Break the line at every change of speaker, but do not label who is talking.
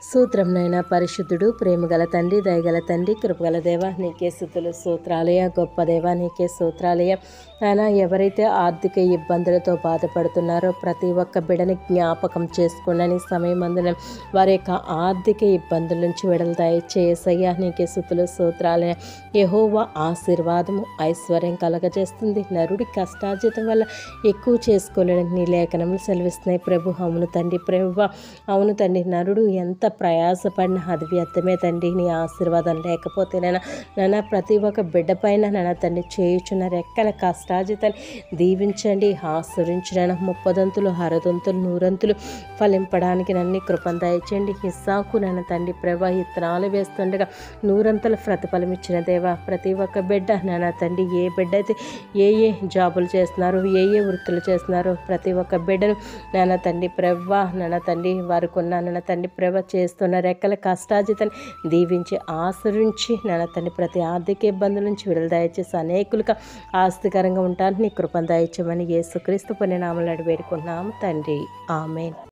సూత్రం నైనా పరిశుద్ధుడు ప్రేమగల తండ్రి దయగల తండ్రి కృపగల దేవ నీకే స్తుతులు స్తోత్రాలయ గొప్ప దేవ నీకే స్తోత్రాలయ ఆయన ఎవరైతే ఆర్థిక ఇబ్బందులతో బాధపడుతున్నారో ప్రతి ఒక్క బిడని జ్ఞాపకం చేసుకోండి సమయం అందున వారి యొక్క ఆర్థిక ఇబ్బందుల నుంచి విడుదల దయచేసయ్యా నీకే స్తుతులు స్తోత్రాలయ యెహోవా ఆశీర్వాదము ఐశ్వర్యం కలగజేస్తుంది నరుడి కష్టార్జితం వల్ల ఎక్కువ చేసుకోలేని నీ లేఖనములు సెలవిస్తున్నాయి ప్రభు. అవును తండ్రి ప్రభు, అవును తండ్రి నరుడు ఎంత ప్రయాసపడిన అది వ్యర్థమే తండ్రి నీ ఆశీర్వాదం లేకపోతే నాన్న ప్రతి ఒక్క బిడ్డ పైన నాన్న తండ్రి చేయుచున్న రెక్కల కష్టాజితాన్ని దీవించండి ఆశ్రయించిన 30 60 100 ఫలింపడానికి నన్ను కృపను దయచేయండి. ఇస్సాకు నాన్న తండ్రి ప్రభా ఇత్తనాలు వేస్తుండగా 100 ప్రతిఫలం ఇచ్చిన దేవా ప్రతి ఒక్క బిడ్డ నాన్న తండ్రి ఏ బిడ్డ అయితే ఏ జాబులు చేస్తున్నారు ఏ వృత్తులు చేస్తున్నారు ప్రతి ఒక్క బిడ్డను నాన్న తండ్రి ప్రభా నాన్న తండ్రి వారికి ఉన్న నాన్న తండ్రి ప్రభ చేస్తున్న రెక్కల కష్టాజితాన్ని దీవించి ఆశ్రయించి నాన్న తండ్రి ప్రతి ఆర్థిక ఇబ్బందుల నుంచి విడుదల దయచేసి అనేకులుగా ఆస్తికరంగా ఉంటాను నీ కృపను దయచేయమని యేసుక్రీస్తు పుణ్యనామములో వేడుకుంటున్నాము తండ్రి. ఆమేన్.